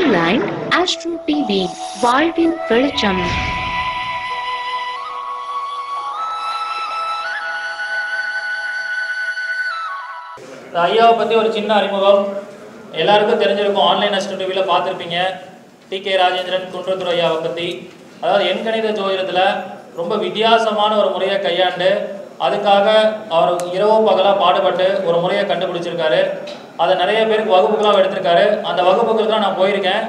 Online Astro TV வாழ்வின் வெளிச்சம். ஐயாவை பற்றி ஒரு சின்ன அறிமுகம் எல்லாருக்கும் தெரிஞ்சிருக்கும். ஆன்லைன் அஸ்ட்ரோ டிவியில் பார்த்துருப்பீங்க. டி.கே. ராஜேந்திரன் குன்றத்தூர் ஐயாவை பற்றி. அதாவது எண்கணித ஜோதிடத்தில் ரொம்ப வித்தியாசமான ஒரு முறையை கையாண்டு அதுக்காக அவர் இரவு பகலாக பாடுபட்டு ஒரு முறையை கண்டுபிடிச்சிருக்காரு. அதை நிறைய பேருக்கு வகுப்புகளாக எடுத்திருக்காரு. அந்த வகுப்புகளுக்கெல்லாம் நான் போயிருக்கேன்.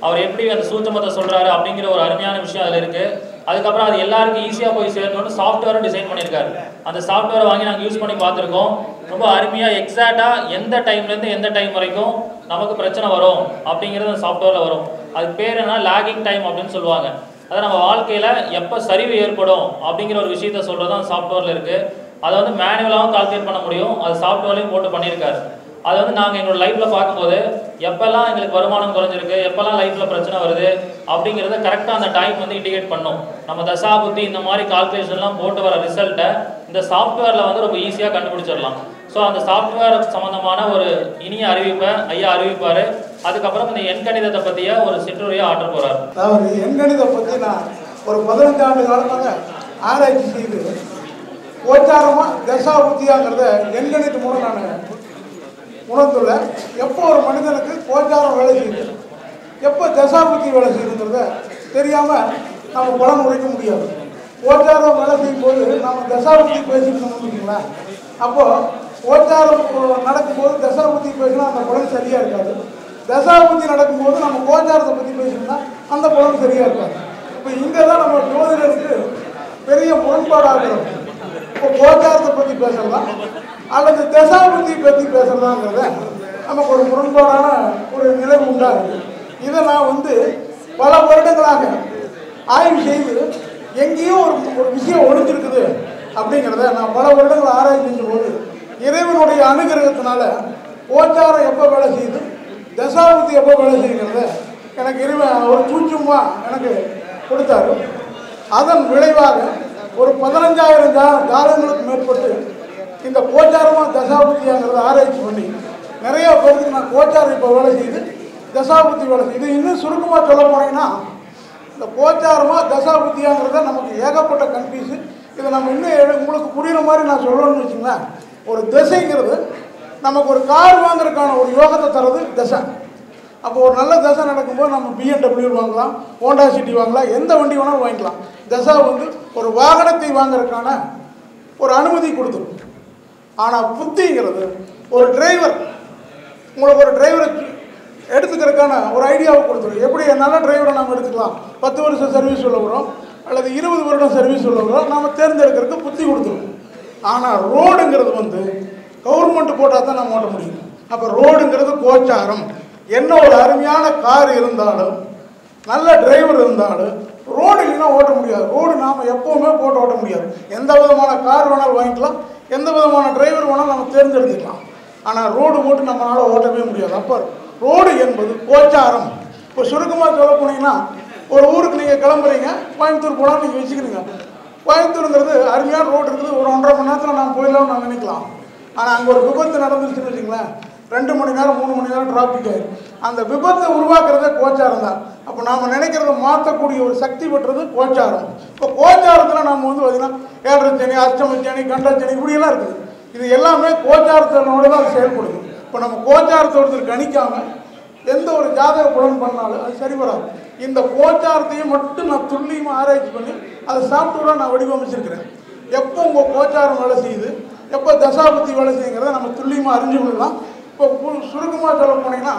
அவர் எப்படி அந்த சூட்சமத்தை சொல்கிறாரு அப்படிங்கிற ஒரு அருமையான விஷயம் அதில் இருக்குது. அதுக்கப்புறம் அது எல்லாருக்கும் ஈஸியாக போய் சேரணும்னு சாஃப்ட்வேரும் டிசைன் பண்ணியிருக்காரு. அந்த சாஃப்ட்வேரை வாங்கி நாங்கள் யூஸ் பண்ணி பார்த்துருக்கோம். ரொம்ப அருமையாக எக்ஸாக்டாக எந்த டைம்லேருந்து எந்த டைம் வரைக்கும் நமக்கு பிரச்சனை வரும் அப்படிங்கிறது அந்த சாஃப்ட்வேரில் வரும். அதுக்கு பேர் என்ன, லாகிங் டைம் அப்படின்னு சொல்லுவாங்க. அதை நம்ம வாழ்க்கையில் எப்போ சரிவு ஏற்படும் அப்படிங்கிற ஒரு விஷயத்த சொல்கிறது அந்த சாஃப்ட்வேரில் இருக்குது. அதை வந்து மேனுவலாகவும் கால்குலேட் பண்ண முடியும். அது சாஃப்ட்வேர்லையும் போட்டு பண்ணியிருக்காரு. அதை வந்து நாங்கள் எங்களோட லைஃப்பில் பார்க்கும்போது எப்போல்லாம் எங்களுக்கு வருமானம் குறைஞ்சிருக்கு, எப்போல்லாம் லைஃப்பில் பிரச்சனை வருது அப்படிங்கிறத கரெக்டாக அந்த டைம் வந்து இண்டிகேட் பண்ணும். நம்ம தசாபுத்தி இந்த மாதிரி கால்குலேஷன்லாம் போட்டு வர ரிசல்ட்டை இந்த சாஃப்ட்வேரில் வந்து ரொம்ப ஈஸியாக கண்டுபிடிச்சிடலாம். ஸோ அந்த சாஃப்ட்வேர் சம்மந்தமான ஒரு இனிய அறிவிப்பை ஐயா அறிவிப்பார். அதுக்கப்புறம் இந்த எண்கணிதத்தை பற்றிய ஒரு சிற்றுரையை ஆற்ற போகிறார். அதாவது எண்கணிதத்தை பற்றி நான் ஒரு 15 ஆண்டு காலமாக ஆராய்ச்சி செய்து கோச்சாரமாக தசாபுத்தியாங்கிறத எண்கணித மூலம் நான் உணர்ந்துள்ள. எப்போ ஒரு மனிதனுக்கு கோச்சாரம் வேலை செய்யுது, எப்போ தசாபுத்தி வேலை செய்யுங்கிறத தெரியாமல் நம்ம பலன் உரைக்க முடியாது. கோச்சாரம் வேலை செய்யும் போது நம்ம தசாபுத்தி பேசிட்டு வச்சுங்களேன், அப்போது கோச்சாரம் நடக்கும்போது தசாபுத்தி பேசினா அந்த பலன் சரியாக இருக்காது. தசாபுத்தி நடக்கும்போது நம்ம கோச்சாரத்தை பற்றி பேசணும்னா அந்த பலன் சரியாக இருக்காது. இப்போ இங்கே தான் நம்ம ஜோதிடருக்கு பெரிய முரண்பாடாகிறோம். இப்போ கோச்சாரத்தை பற்றி பேசலாம் அல்லது தசாபுத்தி பற்றி பேசுறதாங்கிறத நமக்கு ஒரு முரண்பாடான ஒரு நிலை உண்டாகுது. இதை நான் வந்து பல வருடங்களாக ஆய்வு செய்து எங்கேயும் ஒரு விஷயம் ஒழிஞ்சிருக்குது அப்படிங்கிறத நான் பல வருடங்கள் ஆராய்ச்சி செஞ்ச போது இறைவனுடைய அனுகிரகத்தினால கோச்சாரம் எப்போ வேலை செய்யுது, தசாபுத்தி எப்போ வேலை செய்யுங்கிறத எனக்கு இறைவன் ஒரு சூட்சமாக எனக்கு கொடுத்தாரு. அதன் விளைவாக ஒரு 15,000 ஜாதகங்களுக்கு மேற்பட்டு இந்த கோச்சாரமாக தசாபுத்தியாங்கிறத ஆராய்ச்சி பண்ணி நிறைய பேருக்கு நான் கோச்சாரம் இப்போ வேலை செய்யுது, தசாபுத்தி வேலை செய்யுது. இன்னும் சுருக்கமாக சொல்ல போனீங்கன்னா இந்த கோச்சாரமாக தசாபுத்தியாங்கிறத நமக்கு ஏகப்பட்ட கன்ஃபியூஸு. இதை நம்ம இன்னும் உங்களுக்கு புரிகிற மாதிரி நான் சொல்லணும்னு வச்சுங்களேன். ஒரு திசைங்கிறது நமக்கு ஒரு கார் வாங்குறதுக்கான ஒரு யோகத்தை தர்றது தசை. அப்போ ஒரு நல்ல தசை நடக்கும்போது நம்ம BMW வாங்கலாம், ஹோண்டா சிட்டி வாங்கலாம், எந்த வண்டி வேணாலும் வாங்கிக்கலாம். தசை வந்து ஒரு வாகனத்தை வாங்குறதுக்கான ஒரு அனுமதி கொடுத்துரும். ஆனால் புத்திங்கிறது ஒரு டிரைவர், உங்களுக்கு ஒரு டிரைவரை எடுத்துக்கிறதுக்கான ஒரு ஐடியாவை கொடுத்துரும். எப்படி நல்ல டிரைவரை நம்ம எடுத்துக்கலாம், 10 வருஷம் சர்வீஸ் உள்ளவரும் அல்லது 20 வருடம் சர்வீஸ் உள்ளவரும் நம்ம தேர்ந்தெடுக்கிறதுக்கு புத்தி கொடுத்துரும். ஆனால் ரோடுங்கிறது வந்து கவர்மெண்ட் போட்டால் தான் நம்ம ஓட்ட முடியும். அப்போ ரோடுங்கிறது கோச்சாரம். என்ன ஒரு அருமையான கார் இருந்தாலும் நல்ல டிரைவர் இருந்தாலும் ரோடு இல்லைன்னா ஓட்ட முடியாது. ரோடு நாம் எப்போவுமே போட்டு ஓட்ட முடியாது. எந்த விதமான கார் வேணாலும் வாங்கிக்கலாம், எந்த விதமான டிரைவர் வேணாலும் நம்ம தேர்ந்தெடுத்துக்கலாம். ஆனால் ரோடு போட்டு நம்மளால் ஓட்டவே முடியாது. அப்போ ரோடு என்பது கோச்சாரம். இப்போ சுருக்கமாக சொல்ல போனீங்கன்னா ஒரு ஊருக்கு நீங்கள் கிளம்புறீங்க, கோயம்புத்தூர் போகலான்னு நீங்கள் வச்சுக்கிறீங்க. கோயம்புத்தூருங்கிறது அருமையான ரோடு இருக்குது, ஒரு 1.5 மணி நேரத்தில் நான் போயிடலாம்னு நான் நினைக்கலாம். ஆனால் அங்கே ஒரு விபத்து நடந்துருச்சுன்னு வச்சுங்களேன், 2 மணி நேரம் 3 மணி நேரம் டிராஃபிக் ஆகிடும். அந்த விபத்தை உருவாக்குறதே கோச்சாரம் தான். அப்போ நாம் நினைக்கிறத மாற்றக்கூடிய ஒரு சக்தி பெற்றது கோச்சாரம். இப்போ கோச்சாரத்தில் நம்ம வந்து பார்த்திங்கன்னா 7 சனி, அஷ்டம சனி, கண்ட சனி இப்படியெல்லாம் இருக்குது. இது எல்லாமே கோச்சாரத்தினோட தான் செயல்படுது. இப்போ நம்ம கோச்சாரத்தை ஒருத்தர் கணிக்காமல் எந்த ஒரு ஜாதக பலன் பண்ணாலும் அது சரி வராது. இந்த கோச்சாரத்தையும் மட்டும் நான் துல்லியமாக ஆராய்ச்சி பண்ணி அதை சாஃப்ட்வேராக நான் வடிவமைச்சிருக்கிறேன். எப்போ உங்கள் கோச்சாரம் வேலை செய்யுது, எப்போ தசாபுத்தி வேலை செய்யுங்கிறத நம்ம துல்லியமாக அறிஞ்சு கொள்ளலாம். இப்போ சுருக்கமாக சொல்ல போனீங்கன்னா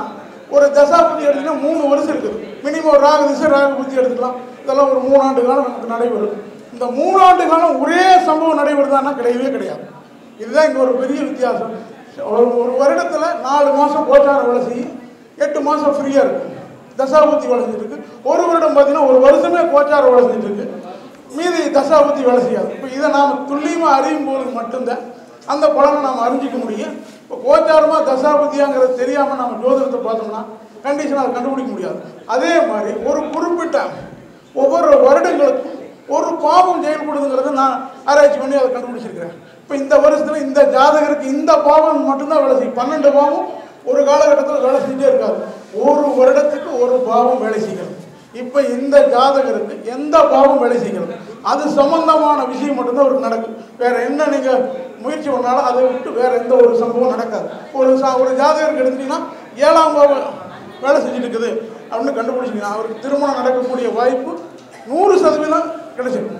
ஒரு தசாபுத்தி எடுத்திங்கன்னா 3 வருஷம் இருக்குது. மினிமம் ஒரு ராகு திசை, ராகு புத்தி எடுத்துக்கலாம். இதெல்லாம் ஒரு 3 ஆண்டு காலம் நமக்கு நடைபெறும். இந்த 3 ஆண்டு காலம் ஒரே சம்பவம் நடைபெறுதான்னா கிடையவே கிடையாது. இதுதான் இங்கே ஒரு பெரிய வித்தியாசம். ஒரு வருடத்தில் 4 மாதம் கோச்சாரம் வேலை செய்யும், 8 மாதம் ஃப்ரீயாக இருக்கும், தசாபுத்தி வேலை செஞ்சுருக்கு. ஒரு வருடம் பார்த்தீங்கன்னா ஒரு வருஷமே கோச்சாரம் வேலை செஞ்சுருக்கு, மீதி தசாபுத்தி வேலை செய்யாது. இப்போ இதை நாம் துல்லியமாக அறியும் போது மட்டும்தான் அந்த பலனை நாம் அறிஞ்சிக்க முடியும். இப்போ கோச்சாரமாக தசாபுத்தியாங்கிறது தெரியாமல் நம்ம ஜோதிடத்தை பார்த்தோம்னா கண்டிஷனாக அதை கண்டுபிடிக்க முடியாது. அதே மாதிரி ஒரு குறிப்பிட்ட ஒவ்வொரு வருடங்களுக்கும் ஒரு பாவம் செயல்படுதுங்கிறத நான் ஆராய்ச்சி பண்ணி அதை கண்டுபிடிச்சிருக்கிறேன். இப்போ இந்த வருஷத்தில் இந்த ஜாதகருக்கு இந்த பாவம் மட்டும்தான் வேலை செய்யும். 12 பாவம் ஒரு காலகட்டத்தில் வேலை செஞ்சே இருக்காது. ஒரு வருடத்துக்கு ஒரு பாவம் வேலை செய்கிறது. இப்போ இந்த ஜாதகருக்கு எந்த பாவம் வேலை செய்கிறது அது சம்பந்தமான விஷயம் மட்டும்தான் அவருக்கு நடக்கும். வேற என்ன நீங்கள் முயற்சி பண்ணாலும் அதை விட்டு வேற எந்த ஒரு சம்பவம் நடக்காது. ஒரு ஜாதகருக்கு எடுத்தீங்கன்னா 7ஆம் பாவம் வேலை செஞ்சுட்டு இருக்குது அப்படின்னு கண்டுபிடிச்சிங்கன்னா அவருக்கு திருமணம் நடக்கக்கூடிய வாய்ப்பு 100% கிடைச்சிடும்.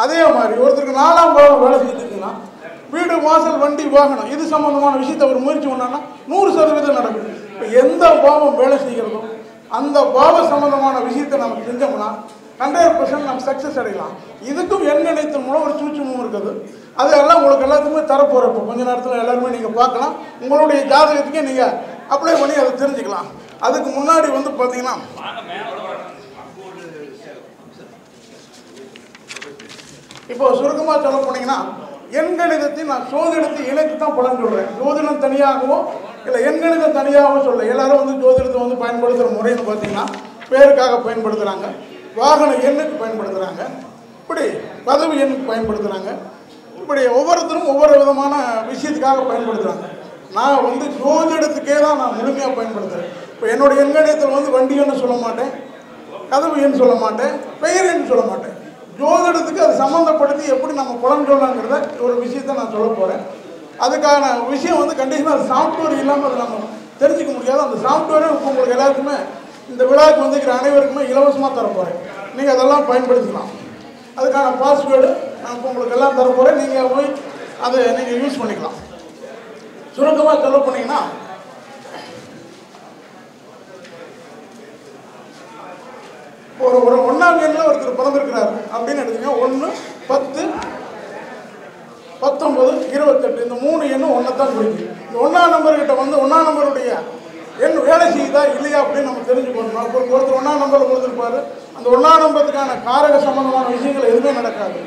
அதே மாதிரி ஒருத்தருக்கு 4ஆம் பாவம் வேலை செஞ்சுட்டு இருக்குன்னா வீடு வாசல் வண்டி வாகனம் இது சம்பந்தமான விஷயத்தை அவர் முயற்சி பண்ணான்னா 100% நடக்கும். இப்போ எந்த பாவம் வேலை செய்கிறதோ அந்த பாவ சம்பந்தமான விஷயத்தை நம்ம செஞ்சோம்னா 100% நம்ம சக்ஸஸ் அடையலாம். இதுக்கும் எண்கணிதத்தின் மூலம் ஒரு சூட்சமும் இருக்குது. அதெல்லாம் உங்களுக்கு எல்லாத்துக்குமே தரப்போகிறோம். இப்போ கொஞ்ச நேரத்தில் எல்லாருமே நீங்கள் பார்க்கலாம். உங்களுடைய ஜாதகத்துக்கே நீங்கள் அப்ளை பண்ணி அதை தெரிஞ்சுக்கலாம். அதுக்கு முன்னாடி வந்து பார்த்தீங்கன்னா இப்போ சுருக்கமாக சொல்ல போனீங்கன்னா எண்கணிதத்தை நான் ஜோதிடத்தை இணைத்து தான் பலன் சொல்கிறேன். ஜோதிடம் தனியாகவோ இல்லை எண்கணிதம் தனியாகவோ சொல்ல. எல்லாரும் வந்து ஜோதிடத்தை வந்து பயன்படுத்துகிற முறைன்னு பார்த்தீங்கன்னா பேருக்காக பயன்படுத்துகிறாங்க, வாகன எண்ணுக்கு பயன்படுத்துகிறாங்க, இப்படி பதவி எண்ணுக்கு பயன்படுத்துகிறாங்க. இப்படி ஒவ்வொருத்தரும் ஒவ்வொரு விதமான விஷயத்துக்காக பயன்படுத்துகிறாங்க. நான் வந்து ஜோதிடத்துக்கே தான் நான் முழுமையாக பயன்படுத்துகிறேன். இப்போ என்னுடைய எண்கணிதத்தில் வந்து வண்டி எண்ணு சொல்ல மாட்டேன், கதவு எண் சொல்ல மாட்டேன், பெயர் எண் சொல்ல மாட்டேன். ஜோதிடத்துக்கு அது சம்மந்தப்படுத்தி எப்படி நம்ம பலன் சொல்லலாங்கிறத ஒரு விஷயத்தை நான் சொல்ல போகிறேன். அதுக்கான விஷயம் வந்து கண்டிஷனாக அது சாஃப்ட்வேர் இல்லாமல் அதை நம்ம தெரிஞ்சிக்க முடியாது. அந்த சாஃப்ட்வேரை இப்போ உங்களுக்கு எல்லாத்துக்குமே இந்த விழாவுக்கு வந்துக்கிற அனைவருக்குமே இலவசமாக தரப்போகிறேன். நீங்கள் அதெல்லாம் பயன்படுத்திக்கலாம். அதுக்கான பாஸ்வேர்டு நான் இப்போ உங்களுக்கு எல்லாம் தரப்போகிறேன். நீங்கள் போய் அதை நீங்கள் யூஸ் பண்ணிக்கலாம். சுருக்கமாக சொல்ல போனீங்கன்னா ஒரு 1ஆம் எண்ணில் ஒருத்தர் பிறந்திருக்கிறார் அப்படின்னு எடுத்தீங்கன்னா 1, 10, 19, 28 இந்த 3 எண்ணும் ஒன்றை தான் குறிக்கும். இந்த 1ஆம் நம்பர்கிட்ட வந்து 1ஆம் நம்பருடைய எண் வேலை செய்யுதா இல்லையா அப்படின்னு நம்ம தெரிஞ்சுக்கணும். ஒருத்தர் 1ஆம் நம்பரில் கொடுத்துருப்பாரு. அந்த 1ஆம் நம்பருக்கான காரக சம்பந்தமான விஷயங்கள் எதுவுமே நடக்காது.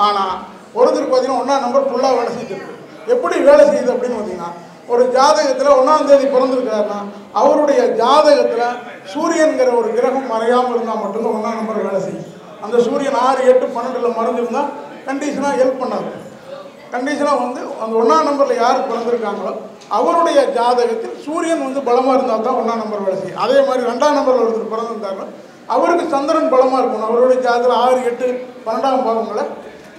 ஆனால் ஒருத்தர் பார்த்தீங்கன்னா 1ஆம் நம்பர் ஃபுல்லாக வேலை செஞ்சுருக்கு. எப்படி வேலை செய்யுது அப்படின்னு பார்த்தீங்கன்னா ஒரு ஜாதகத்தில் 1ஆம் தேதி பிறந்திருக்காருன்னா அவருடைய ஜாதகத்தில் சூரியன்கிற ஒரு கிரகம் மறையாமல் இருந்தால் மட்டும்தான் 1ஆம் நம்பர் வேலை செய்யும். அந்த சூரியன் 6, 8, 12 மறைஞ்சிருந்தால் கண்டிஷனாக ஹெல்ப் பண்ணாது. கண்டிஷனாக வந்து அந்த 1ஆம் நம்பரில் யார் பிறந்திருக்காங்களோ அவருடைய ஜாதகத்தில் சூரியன் வந்து பலமாக இருந்தால் தான் 1ஆம் நம்பர் வேலை செய்யும். அதே மாதிரி 2ஆம் நம்பரில் ஒருத்தர் பிறந்திருந்தாங்க அவருக்கு சந்திரன் பலமாக இருக்கணும். அவருடைய ஜாதகத்தில் 6, 8, 12ஆம் பாவங்களை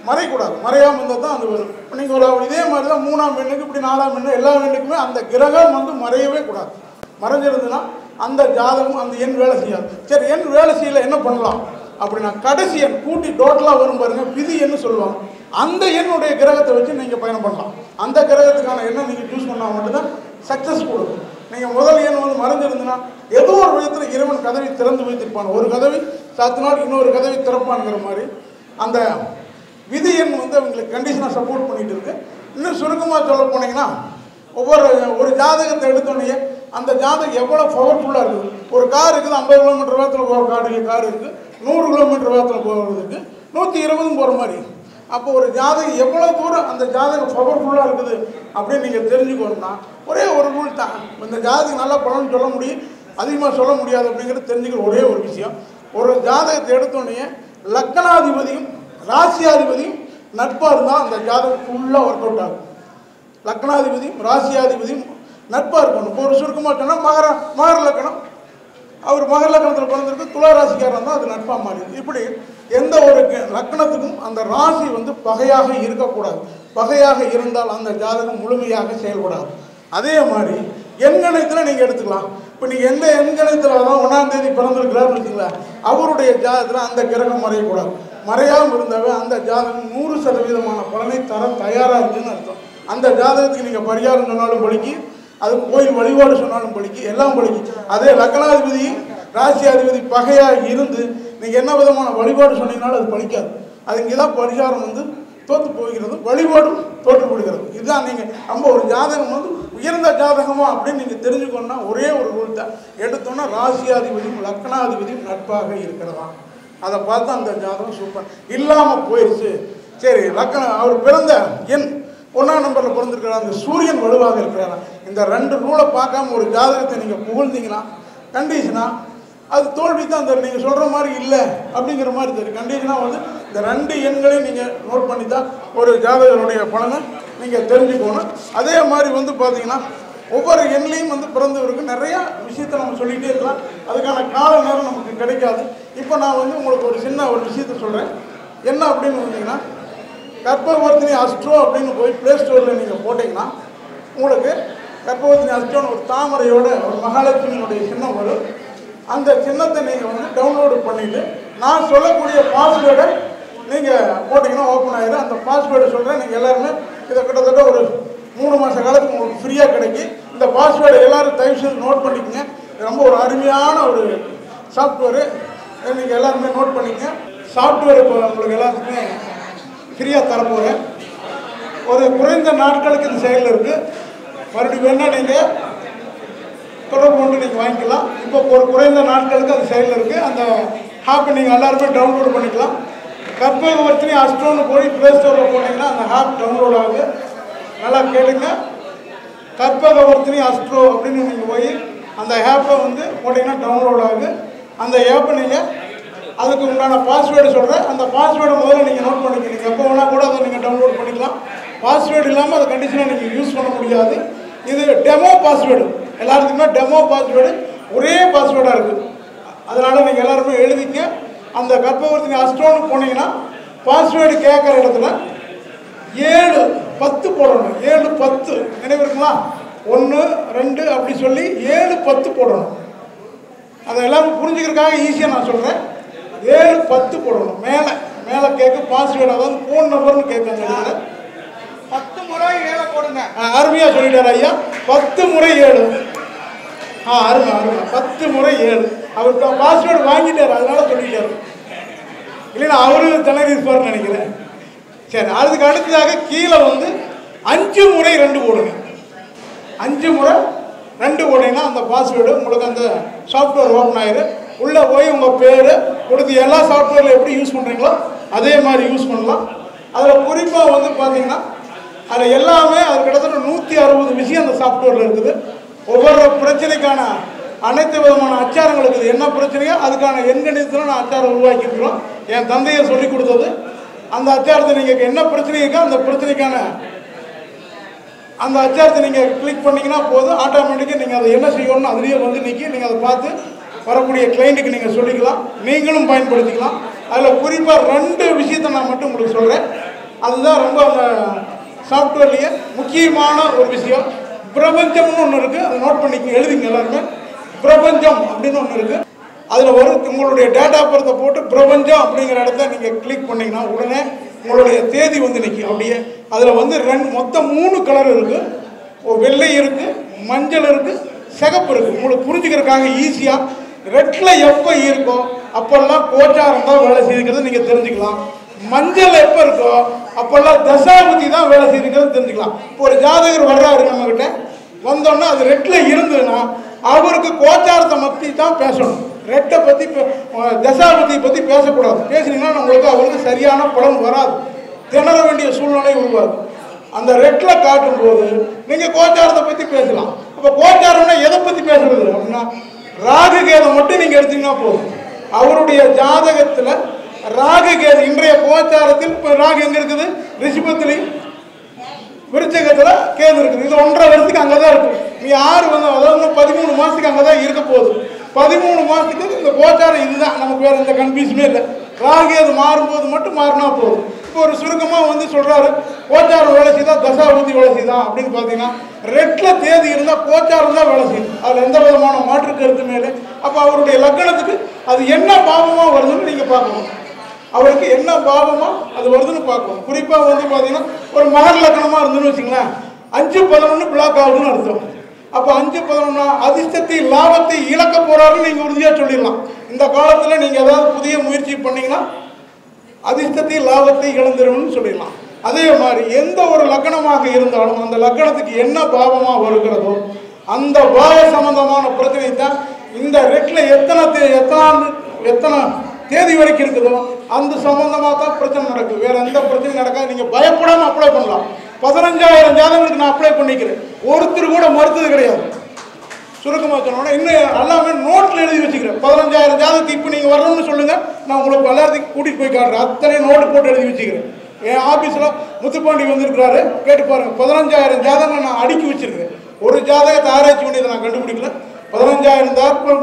மறைக்கூடாது. மறையாமல் இருந்தால் தான் அது வரும். இப்போ நீங்கள் ஒரு இதே மாதிரி தான் 3ஆம் எண்ணுக்கு இப்படி 4ஆம் எண்ணு எல்லா எண்ணுக்குமே அந்த கிரகம் வந்து மறையவே கூடாது. மறைஞ்சிருந்துன்னா அந்த ஜாதகம் அந்த எண் வேலை செய்யாது. சரி, எண் வேலை செய்யல என்ன பண்ணலாம் அப்படின்னா கடைசி எண் கூட்டி டோட்டலாக வரும் பாருங்க, விதி எண்ணு சொல்லுவாங்க. அந்த எண்ணுடைய கிரகத்தை வச்சு நீங்கள் பயணம் பண்ணலாம். அந்த கிரகத்துக்கான எண்ணை நீங்கள் சூஸ் பண்ணால் மட்டும்தான் சக்ஸஸ் கொடுக்கும். நீங்கள் முதல் எண் வந்து மறைஞ்சிருந்துன்னா ஏதோ ஒரு விதத்தில் இறைவன் கதவை திறந்து வைத்திருப்பான். ஒரு கதவை சாத்தினால் இன்னொரு கதவை திறப்பான்ங்கிற மாதிரி அந்த விதி எண் வந்து அவங்களுக்கு கண்டிஷனாக சப்போர்ட் பண்ணிட்டு இருக்கு. இன்னும் சுருக்கமாக சொல்ல போனீங்கன்னா ஒரு ஜாதகத்தை எடுத்தோடனே அந்த ஜாதகம் எவ்வளோ பவர்ஃபுல்லாக இருக்குது. ஒரு கார் இருக்குது, 50 கிலோமீட்டர் வேகத்தில் போகிற கார் இருக்குது, 100 கிலோமீட்டர் வேகத்தில் போகிறதுக்கு 120 போகிற மாதிரி. அப்போ ஒரு ஜாதகம் எவ்வளோ தூரம் அந்த ஜாதகம் பவர்ஃபுல்லாக இருக்குது அப்படின்னு நீங்கள் தெரிஞ்சுக்கணும்னா ஒரே ஒரு ரூல் தான். இந்த ஜாதகம் நல்லா பலன் சொல்ல முடியும், அதிகமாக சொல்ல முடியாது அப்படிங்கிறது தெரிஞ்சுக்கிற ஒரே ஒரு விஷயம். ஒரு ஜாதகத்தை எடுத்தோடனே லக்னாதிபதியும் ராசியாதிபதியும் நட்பாக இருந்தால் அந்த ஜாதகம் ஃபுல்லாக ஒர்க் அவுட் ஆகும். லக்னாதிபதியும் ராசியாதிபதியும் நட்பாக இருக்கணும். இப்போ ஒரு சுருக்கமாக சொன்னால் மகர லக்கணம், அவர் மகர லக்கணத்தில் பிறந்திருக்கு, துலா ராசிக்காரர் இருந்தால் அது நட்பாக மாறிடுது. இப்படி எந்த ஒரு லக்கணத்துக்கும் அந்த ராசி வந்து பகையாக இருக்கக்கூடாது. பகையாக இருந்தால் அந்த ஜாதகம் முழுமையாக செயல்படாது. அதே மாதிரி எண்கணிதத்தில் நீங்கள் எடுத்துக்கலாம். இப்போ நீங்கள் எந்த எண்கணிதத்தில் தான் 1ஆம் தேதி பிறந்திருக்கிறாருன்னு வச்சுங்களேன், அவருடைய ஜாதகத்தில் அந்த கிரகம் மறையக்கூடாது. மறையாமல் இருந்தாவே அந்த ஜாதகம் 100% பலனை தர தயாராக இருக்குதுன்னு அர்த்தம். அந்த ஜாதகத்துக்கு நீங்கள் பரிகாரம் சொன்னாலும் பலிக்கு, அது கோயில் வழிபாடு சொன்னாலும் பலிக்கு, எல்லாம் பலிக்கு. அதே லக்னாதிபதி ராசியாதிபதி பகையாக இருந்து நீங்கள் என்ன விதமான வழிபாடு சொன்னீங்கனாலும் அது பலிக்காது. அது இங்கே தான் பரிகாரம் வந்து தோற்று போகிறது, வழிபாடும் தோற்று போடுகிறது. இதுதான் நீங்கள் நம்ம ஒரு ஜாதகம் வந்து உயர்ந்த ஜாதகமா அப்படின்னு நீங்கள் தெரிஞ்சுக்கணுன்னா ஒரே ஒரு ரூல் தான். எடுத்தோன்னா ராசியாதிபதியும் லக்னாதிபதியும் நட்பாக இருக்கிறதா அதை பார்த்து அந்த ஜாதகம் சூப்பர். இல்லாமல் போயிடுச்சு, சரி லக்னம் அவர் பிறந்த எண் 1ஆம் நம்பரில் பிறந்திருக்கிறார், அந்த சூரியன் வலுவாக இருக்கிறாரா, இந்த 2 ரூலை பார்க்காம ஒரு ஜாதகத்தை நீங்கள் புகழ்ந்தீங்கன்னா கண்டிஷனாக அது தோல்வி தான் தரும். நீங்கள் சொல்கிற மாதிரி இல்லை அப்படிங்கிற மாதிரி தெரியும். கண்டிஷனாக வந்து இந்த 2 எண்களையும் நீங்கள் நோட் பண்ணி தான் ஒரு ஜாதகருடைய பலனை நீங்கள் தெரிஞ்சுக்கணும். அதே மாதிரி வந்து பார்த்தீங்கன்னா ஒவ்வொரு எண்ணிலையும் வந்து பிறந்தவருக்கு நிறையா விஷயத்தை நம்ம சொல்லிகிட்டே இருக்கலாம். அதுக்கான கால நேரம் நமக்கு கிடைக்காது. இப்போ நான் வந்து உங்களுக்கு ஒரு சின்ன ஒரு விஷயத்த சொல்கிறேன். என்ன அப்படின்னு வந்தீங்கன்னா, கர்ப்பவர்த்தினி அஸ்ட்ரோ அப்படின்னு போய் ப்ளே ஸ்டோரில் நீங்கள் போட்டிங்கன்னா உங்களுக்கு கர்ப்பவர்த்தினி அஸ்ட்ரோன்னு ஒரு தாமரையோட ஒரு மகாலட்சுமியினுடைய சின்னம் வரும். அந்த சின்னத்தை நீங்கள் வந்து டவுன்லோடு பண்ணிவிட்டு நான் சொல்லக்கூடிய பாஸ்வேர்டை நீங்கள் போட்டிங்கன்னா ஓப்பன் ஆகிடும். அந்த பாஸ்வேர்டை சொல்கிறேன். நீங்கள் எல்லாருமே இதை கிட்டத்தட்ட ஒரு 3 மாத காலத்துக்கு உங்களுக்கு ஃப்ரீயாக கிடைக்கும். இந்த பாஸ்வேர்டை எல்லோரும் தயவுசெய்து நோட் பண்ணிக்கங்க. ரொம்ப ஒரு அருமையான ஒரு சாஃப்ட்வேரு. நீங்கள் எல்லாருமே நோட் பண்ணிக்கங்க. சாஃப்ட்வேர் இப்போ உங்களுக்கு எல்லாத்துக்குமே ஃப்ரீயாக தரப்போகிறேன். ஒரு குறைந்த நாட்களுக்கு இந்த செயலில் இருக்குது. மறுபடியும் வேணால் நீங்கள் தொடர்பு கொண்டு நீங்கள் வாங்கிக்கலாம். இப்போ ஒரு குறைந்த நாட்களுக்கு அது செயலில் இருக்குது. அந்த ஆப்பை நீங்கள் எல்லாருமே டவுன்லோட் பண்ணிக்கலாம். கர்ப்பவர்த்தினி அஸ்ட்ரோன்னு போய் ப்ளே ஸ்டோரில் போனீங்கன்னா அந்த ஆப் டவுன்லோட் ஆகுது. நல்லா கேளுங்க. கர்ப்பவர்த்தினி அஸ்ட்ரோ அப்படின்னு நீங்கள் போய் அந்த ஆப்பை வந்து போட்டிங்கன்னா டவுன்லோட் ஆகுது. அந்த ஆப்பை நீங்கள் அதுக்கு உண்டான பாஸ்வேர்டு சொல்கிறேன். அந்த பாஸ்வேர்டை முதல்ல நீங்கள் நோட் பண்ணிக்கிறீங்க. எப்போ வேணால் கூட அதை நீங்கள் டவுன்லோட் பண்ணிக்கலாம். பாஸ்வேர்டு இல்லாமல் அதை கண்டிஷனாக நீங்கள் யூஸ் பண்ண முடியாது. இது டெமோ பாஸ்வேர்டு. எல்லாத்துக்குமே டெமோ பாஸ்வேர்டு ஒரே பாஸ்வேர்டாக இருக்குது. அதனால் நீங்கள் எல்லாருமே எழுதிக்க. அந்த கர்ப்பவர்த்தினி அஸ்ட்ரோன்னு போனீங்கன்னா பாஸ்வேர்டு கேட்குற இடத்துல 7-10 போடணும். 7-10 நினைவு இருக்குங்களா? 1 2 அப்படி சொல்லி 7-10 போடணும். அதை எல்லாரும் புரிஞ்சுக்கிறதுக்காக ஈஸியாக நான் சொல்கிறேன். 7-10 போடணும். மேலே கேட்க பாஸ்வேர்டு, அதாவது ஃபோன் நம்பர்னு கேட்காங்க. 10 முறை 7 போடுங்க. அருமையாக சொல்லிட்டார் ஐயா. 10 முறை 7. அருமை 10 முறை 7. அவர் பாஸ்வேர்டு வாங்கிட்டார், அதனால சொல்லிட்டார். இல்லைன்னா அவரு திணறிப்பார்னு நினைக்கிறேன். சரி, அதுக்கு அடுத்ததாக கீழே வந்து 5 முறை 2 போடுங்க. 5 முறை 2 போட்டிங்கன்னா அந்த பாஸ்வேர்டு உங்களுக்கு அந்த சாஃப்ட்வேர் ஓப்பன் ஆகிடும். உள்ளே போய் உங்கள் பேர் கொடுத்து எல்லா சாஃப்ட்வேரில் எப்படி யூஸ் பண்ணுறீங்களோ அதே மாதிரி யூஸ் பண்ணலாம். அதில் குறிப்பாக வந்து பார்த்தீங்கன்னா அதில் எல்லாமே அது கிட்டத்தட்ட 160 விஷயம் அந்த சாஃப்ட்வேரில் இருக்குது. ஒவ்வொரு பிரச்சனைக்கான அனைத்து விதமான அச்சாரங்கள் இருக்குது. என்ன பிரச்சனையோ அதுக்கான எண்கணிதத்தில் நான் அச்சாரம் உருவாக்கியிருக்கிறோம். என் தந்தையை சொல்லி கொடுத்தது. அந்த அச்சாரத்தை நீங்கள் என்ன பிரச்சனை இருக்கோ அந்த பிரச்சனைக்கான அந்த அச்சாரத்தை நீங்கள் கிளிக் பண்ணிங்கன்னா போதும், ஆட்டோமேட்டிக்காக நீங்கள் அதை என்ன செய்யணும்னு அதுலேயே வந்து நிற்கி நீங்கள் அதை பார்த்து வரக்கூடிய கிளைண்ட்டுக்கு நீங்கள் சொல்லிக்கலாம். நீங்களும் பயன்படுத்திக்கலாம். அதில் குறிப்பாக 2 விஷயத்தை நான் மட்டும் உங்களுக்கு சொல்கிறேன். அதுதான் ரொம்ப அந்த சாஃப்ட்வேர்லேயே முக்கியமான ஒரு விஷயம். பிரபஞ்சம்னு ஒன்று இருக்குது. அதை நோட் பண்ணிக்க, எழுதிங்க எல்லாருமே. பிரபஞ்சம் அப்படின்னு ஒன்று இருக்குது. அதில் ஒரு உங்களுடைய டேட்டா பர்த்தை போட்டு பிரபஞ்சம் அப்படிங்கிற இடத்த நீங்கள் கிளிக் பண்ணிங்கன்னா உடனே உங்களுடைய தேதி வந்து நிற்கும். அப்படியே அதில் வந்து மொத்தம் 3 கலர் இருக்குது. வெள்ளை இருக்குது, மஞ்சள் இருக்குது, சிகப்பு இருக்குது. உங்களுக்கு புரிஞ்சுக்கிறதுக்காக ஈஸியாக ரெட்டில் எப்போ இருக்கோ அப்போல்லாம் கோச்சாரம் தான் வேலை செய்துக்கிறது நீங்கள் தெரிஞ்சுக்கலாம். மஞ்சள் எப்போ இருக்கோ அப்போல்லாம் தசாபதி தான் வேலை செய்துக்கிறது தெரிஞ்சுக்கலாம். இப்போ ஒரு ஜாதகர் வர்றாரு நம்மக்கிட்ட, வந்தோன்னா அது ரெட்டில் இருந்ததுன்னா அவருக்கு கோச்சாரத்தை பற்றி தான் பேசணும். ரெட்டை பற்றி தசாபதியை பற்றி பேசக்கூடாது. பேசுனீங்கன்னா உங்களுக்கு அவருக்கு சரியான பலன் வராது, திணற வேண்டிய சூழ்நிலை உருவாது. அந்த ரெட்டில் காட்டும்போது நீங்கள் கோச்சாரத்தை பற்றி பேசலாம். அப்போ கோச்சாரம்னா எதை பற்றி பேசுறது அப்படின்னா ராகு கேதை மட்டும் நீங்கள் எடுத்தீங்கன்னா போதும். அவருடைய ஜாதகத்தில் ராகு கேது இன்றைய கோச்சாரத்தில் இப்போ ராகு எங்கே இருக்குது? ரிஷபத்திலையும் விருச்சகத்தில் கேது இருக்குது. இது 1.5 வருஷத்துக்கு அங்கே தான் இருக்குது. நீ 6 வந்து அதாவது 13 மாதத்துக்கு அங்கே தான் இருக்க போகுது. 13 மாதத்துக்கு இந்த கோச்சாரம் இதுதான். நமக்கு வேறு எந்த கன்ஃபியூஷனே இல்லை. ராகு அது மாறும்போது மட்டும் மாறினா போதும். இப்போ ஒரு சுருக்கமாக வந்து சொல்கிறாரு கோச்சாரம் வேலை செய்தா தசாபதி வேலை செய்தான் அப்படின்னு பார்த்தீங்கன்னா ரெட்டில் தேதி இருந்தால் கோச்சாரம் தான் வேலை செய்யும். அதில் எந்த விதமான மாற்று கருத்து மேலே. அப்போ அவருடைய லக்கணத்துக்கு அது என்ன பாவமாக வருதுன்னு நீங்கள் பார்க்கணும். அவருக்கு என்ன பாவமாக அது வருதுன்னு பார்க்கணும். குறிப்பாக வந்து பார்த்தீங்கன்னா ஒரு மகர லக்கணமாக இருந்துன்னு வச்சுங்களேன், 5-11 பிளாக் ஆகுதுன்னு அர்த்தம். அப்போ 5-11 அதிர்ஷ்டத்தை லாபத்தை இழக்க போகிறாருன்னு நீங்கள் உறுதியாக சொல்லிடலாம். இந்த காலத்தில் நீங்கள் ஏதாவது புதிய முயற்சி பண்ணிங்கன்னா அதிர்ஷ்டத்தை லாபத்தை இழந்துருன்னு சொல்லிடலாம். அதே மாதிரி எந்த ஒரு லக்கணமாக இருந்தாலும் அந்த லக்கணத்துக்கு என்ன பாவமாக வருகிறதோ அந்த பாவ சம்பந்தமான பிரச்சனை தான் இந்த ரெட்டில் எத்தனை தேதி வரைக்கும் இருக்குதோ அந்த சம்பந்தமாக தான் பிரச்சனை நடக்குது. வேற எந்த பிரச்சனையும் நடக்காது. நீங்கள் பயப்படாமல் அப்ளை பண்ணலாம். 15,000 ஜாதகங்களுக்கு நான் அப்ளை பண்ணிக்கிறேன். ஒருத்தர் கூட மறுத்தது கிடையாது. சுருக்கமாக சொன்னோன்னா இன்னும் எல்லாமே நோட்டில் எழுதி வச்சுக்கிறேன். 15,000 ஜாதகத்துக்கு இப்போ நீங்கள் வரணும்னு சொல்லுங்கள், நான் உங்களுக்கு எல்லாத்துக்கும் கூட்டிகிட்டு போய் காட்டுறேன். அத்தனை நோட்டு போட்டு எழுதி வச்சுக்கிறேன். என் ஆஃபீஸில் முத்துப்பாண்டி வந்திருக்கிறாரு, கேட்டு பாருங்கள். 15,000 ஜாதகம் நான் அடுக்கி வச்சுருக்கேன். ஒரு ஜாதகத்தை ஆராய்ச்சி பண்ணி நான் கண்டுபிடிக்கல. 15,000 தாக்குள்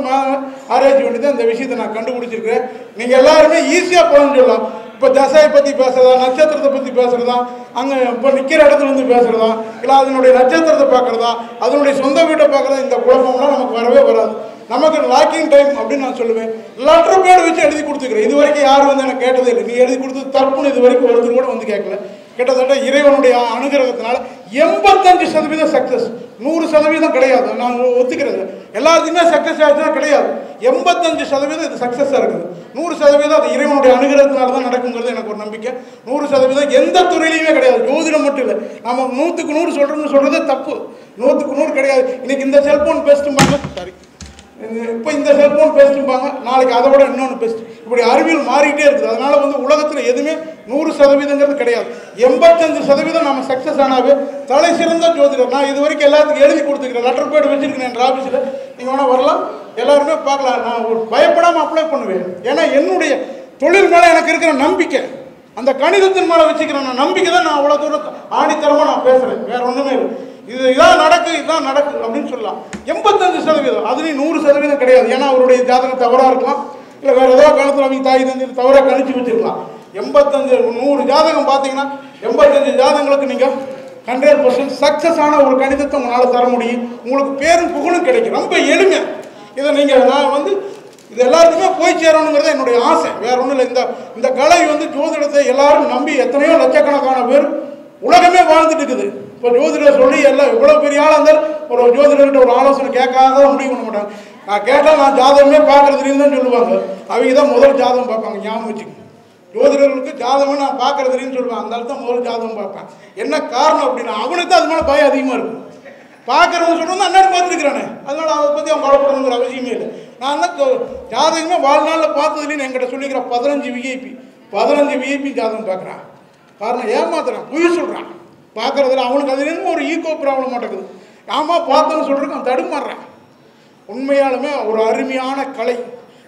ஆராய்ச்சி பண்ணி தான் இந்த விஷயத்தை நான் கண்டுபிடிச்சிருக்கிறேன். நீங்கள் எல்லாருமே ஈஸியாக பலன் சொல்லலாம். இப்போ தசையை பற்றி பேசுகிறதா, நட்சத்திரத்தை பற்றி பேசுகிறதா, அங்கே இப்போ நிற்கிற இடத்துலேருந்து பேசுகிறதா, இல்லை அதனுடைய நட்சத்திரத்தை பார்க்குறதா, அதனுடைய சொந்த வீட்டை பார்க்குறதா, இந்த குழப்பம்லாம் நமக்கு வரவே வராது. நமக்கு லாக்கிங் டைம் அப்படின்னு நான் சொல்லுவேன். லெட்டர் பேட் வச்சு எழுதி கொடுத்துக்கிறேன். இது வரைக்கும் யாரும் வந்து எனக்கு கேட்டதே இல்லை. நீ எழுதி கொடுத்து தப்புன்னு இது வரைக்கும் ஒருத்தர் கூட வந்து கேட்கல. கிட்டத்தட்ட இறைவனுடைய அனுகிரகத்தினால 85% சக்ஸஸ். 100% கிடையாது. நான் ஒத்துக்கிறது எல்லாத்துக்குமே சக்ஸஸ் ஆச்சுன்னா கிடையாது. 85% இது சக்ஸஸாக இருக்குது. 100% அது இறைவனுடைய அனுகிரகத்தினால தான் நடக்குங்கிறது எனக்கு ஒரு நம்பிக்கை. 100% எந்த துறையிலையுமே கிடையாது. ஜோதிடம் மட்டும் இல்லை, நம்ம 100க்கு 100 சொல்கிறது தப்பு. 100க்கு 100 கிடையாது. இன்னைக்கு இந்த செல்போன் பெஸ்ட்டும்பாங்க, சாரி இப்போ இந்த செல்போன் பெஸ்ட்டும்பாங்க, நாளைக்கு அதை விட இன்னொன்று பெஸ்ட். இப்படி அறிவியல் மாறிக்கிட்டே இருக்குது. அதனால வந்து உலகத்தில் எதுவுமே 100% கிடையாது. 85% நம்ம சக்ஸஸ் ஆனாவே தலை சிறந்த ஜோதிடர். நான் இது வரைக்கும் எல்லாத்துக்கும் எழுதி கொடுத்துக்கிறேன். லெட்டர் பேட் வச்சிருக்கேன் என் ஆஃபீஸில். நீங்கள் வேணால் வரலாம், எல்லாருமே பார்க்கலாம். நான் ஒரு பயப்படாமல் அப்ளை பண்ணுவேன். ஏன்னா என்னுடைய தொழில் மேலே எனக்கு இருக்கிற நம்பிக்கை, அந்த கணிதத்தின் மேலே வச்சுக்கிறேன் நான் நம்பிக்கை தான் நான் அவ்வளோ தூரம் ஆணித்தரமாக நான் பேசுகிறேன். வேறு ஒன்றுமே இல்லை. இதான் நடக்கு அப்படின்னு சொல்லலாம். 85% அதுலேயும் 100% கிடையாது. ஏன்னா அவருடைய ஜாதகம் தவறாக இருக்கலாம், இல்லை வேறு ஏதோ காலத்தில் அவங்க தாய் தந்தை தவறாக கணிச்சு வச்சுருக்கலாம். 100 ஜாதகம் பார்த்தீங்கன்னா 85 ஜாதகங்களுக்கு நீங்கள் 100% சக்ஸஸ் ஆன ஒரு கணிதத்தை உங்களால் தர முடியும். உங்களுக்கு பேரும் புகழும் கிடைக்கும். ரொம்ப எளிமை. இதை நீங்கள் நான் வந்து இது எல்லாருக்குமே போய் சேரணுங்கிறது என்னுடைய ஆசை. வேற ஒன்றும் இல்லை. இந்த கலை வந்து ஜோதிடத்தை எல்லாரும் நம்பி எத்தனையோ லட்சக்கணக்கான பேர் உலகமே வாழ்ந்துட்டு இருக்குது. இப்போ ஜோதிடர் சொல்லி எல்லாம் எவ்வளோ பெரிய ஆளாக இருந்தாலும் ஒரு ஜோதிடர்கிட்ட ஒரு ஆலோசனை கேட்காத முடிவு பண்ண மாட்டாங்க. நான் கேட்டால் நான் ஜாதகமே பார்க்கறதுலேருந்து தான் சொல்லுவாங்க. அவங்க தான் முதல் ஜாதகம் பார்ப்பாங்க. ஞாபகம் வச்சுக்கோங்க, ஜோதிடர்களுக்கு ஜாதகமே நான் பார்க்கறதுலேன்னு சொல்லுவேன். அந்த தான் முதல் ஜாதகம் பார்ப்பேன். என்ன காரணம் அப்படின்னா அவனுக்கு தான் அது மேலே பயம் அதிகமாக இருக்கும். பார்க்குறவங்க சொல்கிறது அண்ணாடி பார்த்துருக்குறானே, அதனால அதை பற்றி அவன் கவலைப்படணுங்கிற அவசியமே இல்லை. நான் தான் ஜாதகமே வாழ்நாளில் பார்த்ததுலேன்னு என்கிட்ட சொல்லிக்கிறேன். 15 விஐபி ஜாதகம் பார்க்குறான். காரணம் ஏமாத்துறான், பொய் சொல்கிறான். பார்க்குறதுல அவனுக்கு அது என்னமோ ஒரு ஈகோ ப்ராப்ளம் மாட்டேங்குது. ஆமாம் பார்த்தோன்னு சொல்கிறதுக்கு அவன் தடுமாறுறான். உண்மையாலுமே ஒரு அருமையான கலை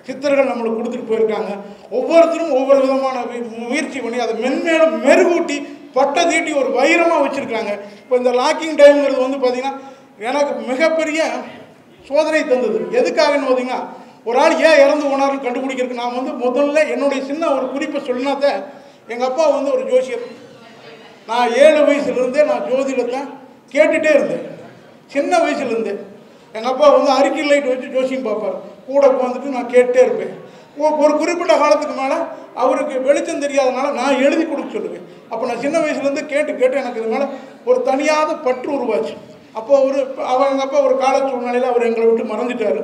சித்தர்கள் நம்மளுக்கு கொடுத்துட்டு போயிருக்காங்க. ஒவ்வொருத்தரும் ஒவ்வொரு விதமான முயற்சி பண்ணி அதை மென்மேலும் மெருகூட்டி பட்டை தீட்டி ஒரு வைரமாக வச்சுருக்காங்க. இப்போ இந்த லாக்கிங் டைம்ங்கிறது வந்து பார்த்திங்கன்னா எனக்கு மிகப்பெரிய சோதனை தந்தது. எதுக்காகன்னு பார்த்தீங்கன்னா ஒரு ஆள் ஏன் இறந்து போனார்னு கண்டுபிடிக்கிறதுக்கு நான் வந்து முதல்ல என்னுடைய சின்ன ஒரு குறிப்பை சொன்னாதான். எங்கள் அப்பா வந்து ஒரு ஜோசியர். நான் 7 வயசுலேருந்தே நான் ஜோதிடத்தை கேட்டுகிட்டே இருந்தேன். சின்ன வயசுலேருந்தே எங்கள் அப்பா வந்து அறிக்கை லைட் வச்சு ஜோசியம் பார்ப்பார். கூட உட்காந்துட்டு நான் கேட்டே இருப்பேன். ஒரு குறிப்பிட்ட காலத்துக்கு மேலே அவருக்கு வெளிச்சம் தெரியாதனால நான் எழுதி கொடுக்க சொல்லுவேன். அப்போ நான் சின்ன வயசுலேருந்து கேட்டு எனக்கு இது மேலே ஒரு தனியாத பற்று உருவாச்சு. அப்போ எங்கள் அப்பா ஒரு கால சூழ்நிலையில் அவர் எங்களை விட்டு மறைஞ்சிட்டார்.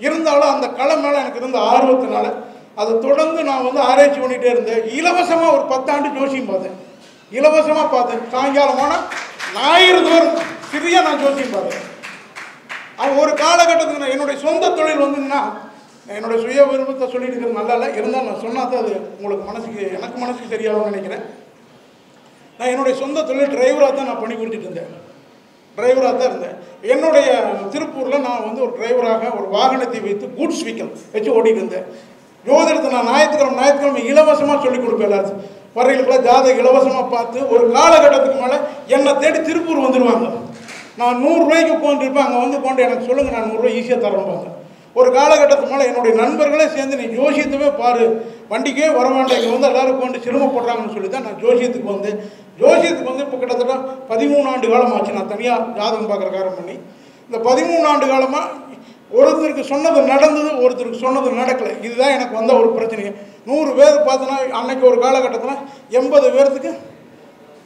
இருந்தாலும் அந்த கலை மேலே எனக்கு இருந்த ஆர்வத்தினால அதை தொடர்ந்து நான் வந்து ஆராய்ச்சி பண்ணிகிட்டே இருந்தேன். இலவசமாக ஒரு 10 ஆண்டு ஜோசியம் பார்த்தேன். இலவசமாக பார்த்தேன். சாயங்காலமான ஞாயிறு தோறும் சிறியாக நான் ஜோசியம் பார்த்தேன். அது ஒரு காலகட்டத்துக்கு நான் என்னுடைய சொந்த தொழில் வந்துன்னா என்னுடைய சுய விருப்பத்தை சொல்லிட்டு இருக்கிறது நல்லா இல்லை. இருந்தால் நான் சொன்னால் தான் அது உங்களுக்கு எனக்கு மனசுக்கு சரியாகும்னு நினைக்கிறேன். நான் என்னுடைய சொந்த தொழில் டிரைவராக தான் நான் பணி புரிஞ்சிட்டு இருந்தேன். டிரைவராக தான் இருந்தேன். என்னுடைய திருப்பூரில் நான் வந்து ஒரு டிரைவராக ஒரு வாகனத்தை வைத்து கூட்ஸ் வீக்கல் வச்சு ஓடிட்டு இருந்தேன். ஜோதிடத்தை நான் ஞாயிற்றுக்கிழமை இலவசமாக சொல்லிக் கொடுப்பேன். எல்லாரும் வரையிலுக்குலாம் ஜாதகம் இலவசமாக பார்த்து ஒரு காலகட்டத்துக்கு மேலே என்னை தேடி திருப்பூர் வந்துடுவாங்க. நான் 100 ரூபாய்க்கு உட்காந்துருப்பேன். அங்கே வந்து உட்காந்து எனக்கு சொல்லுங்கள், நான் 100 ரூபாய் ஈஸியாக தரேன்பாங்க. ஒரு காலகட்டத்துக்கு மேலே என்னுடைய நண்பர்களே சேர்ந்து நீ ஜோசியத்துவே பாரு, வண்டிக்கே வர வேண்டாம், இங்கே வந்து எல்லோரும் கொண்டு சிரமப்படுறாங்கன்னு சொல்லி தான் நான் ஜோசியத்துக்கு வந்தேன். ஜோசியத்துக்கு வந்து இப்போ கிட்டத்தட்ட 13 ஆண்டு காலம் ஆச்சு. நான் தனியாக ஜாதகம் பார்க்குற காரணம் பண்ணி இந்த 13 ஆண்டு காலமாக ஒருத்தருக்கு சொன்னது நடந்தது, ஒருத்தருக்கு சொன்னது நடக்கலை. இதுதான் எனக்கு வந்த ஒரு பிரச்சனை. 100 பேர் பார்த்தோன்னா அன்னைக்கு ஒரு காலகட்டத்தில் 80 பேர்த்துக்கு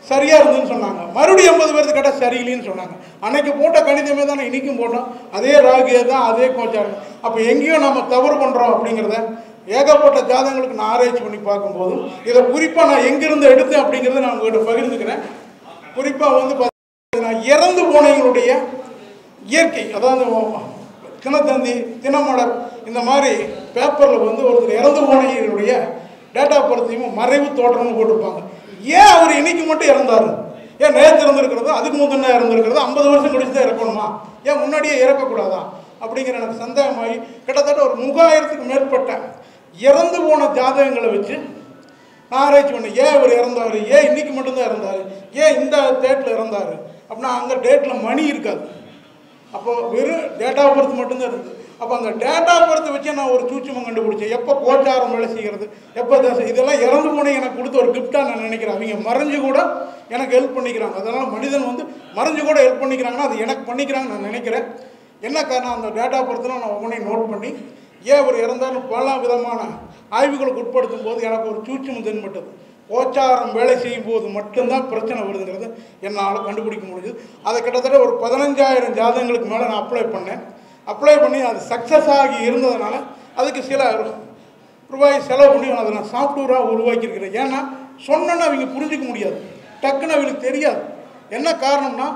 சரியாக இருந்துன்னு சொன்னாங்க. மறுபடியும் 80 பேர்த்துக்கு கேட்டால் சரியில்லைன்னு சொன்னாங்க. அன்னைக்கு போட்ட கணிதமே தானே இன்றைக்கும் போட்டோம். அதே ராகியே தான், அதே கோச்சாரம். அப்போ எங்கேயோ நம்ம தவறு பண்ணுறோம் அப்படிங்கிறத ஏகப்பட்ட ஜாதகங்களுக்கு நான் ஆராய்ச்சி பண்ணி பார்க்கும்போது இதை குறிப்பாக நான் எங்கேருந்து எடுத்தேன் அப்படிங்கிறத நான் உங்கள்கிட்ட பகிர்ந்துக்கிறேன். குறிப்பாக வந்து பார்த்தீங்கன்னா இறந்து போனவங்களுடைய இயற்கை, அதாவது தினத்தந்தி, தினமலர், இந்த மாதிரி பேப்பரில் வந்து ஒருத்தர் இறந்து போனவங்களுடைய டேட்டா பர்த்தையும் மறைவு தோற்றம்னு போட்டிருப்பாங்க. ஏன் அவர் இன்னைக்கு மட்டும் இறந்தார்? ஏன் நேற்று இறந்துருக்கிறது, அதுக்கு முந்தின இறந்துருக்கிறது, 50 வருஷம் கழிச்சு தான் இறக்கணுமா? ஏன் முன்னாடியே இறக்கக்கூடாதா அப்படிங்கிற எனக்கு சந்தேகமாகி கிட்டத்தட்ட ஒரு 3000க்கு மேற்பட்ட இறந்து போன ஜாதகங்களை வச்சு நான் ஆராய்ச்சி பண்ணேன். ஏன் இவர் இறந்தார், ஏன் இன்னைக்கு மட்டும்தான் இறந்தார், ஏன் இந்த டேட்டில் இறந்தார் அப்படின்னா அங்கே டேட்டில் மணி இருக்காது. அப்போது வெறும் டேட் ஆஃப் பர்த் மட்டும்தான் இருக்குது. அப்போ அந்த டேட் ஆஃப் பர்த் வச்சு நான் ஒரு சூட்சமம் கண்டுபிடிச்சேன். எப்போ கோச்சாரம் வேலை செய்கிறது, எப்போ தசை, இதெல்லாம் இறந்து போன எனக்கு கொடுத்த ஒரு கிஃப்டாக நான் நினைக்கிறேன். அவங்க மறைஞ்சு கூட எனக்கு ஹெல்ப் பண்ணிக்கிறாங்க. அதனால் மனிதன் வந்து மறைஞ்சு கூட ஹெல்ப் பண்ணிக்கிறாங்கன்னா அது எனக்கு பண்ணிக்கிறாங்க நான் நினைக்கிறேன். என்ன காரணம், அந்த டேட் ஆஃப் பர்த்லாம் நான் ஒவ்வொன்றையும் நோட் பண்ணி ஏன் அவர் இறந்தாலும் பல விதமான ஆய்வுகளுக்கு உட்படுத்தும் போது எனக்கு ஒரு சூட்சமம் தென்பட்டது. கோச்சாரம் வேலை செய்யும் போது மட்டும்தான் பிரச்சனை வருதுங்கிறது என்னால் கண்டுபிடிக்க முடியுது. அதை கிட்டத்தட்ட ஒரு 15,000 ஜாதகங்களுக்கு மேலே நான் அப்ளை பண்ணி அது சக்ஸஸ் ஆகி இருந்ததுனால அதுக்கு சில ரூபாய் செலவு பண்ணி அதை நான் சாஃப்ட்வேராக உருவாக்கியிருக்கிறேன். ஏன்னா சொன்னோன்னா அவங்க புரிஞ்சிக்க முடியாது, டக்குன்னு அவங்களுக்கு தெரியாது. என்ன காரணம்னா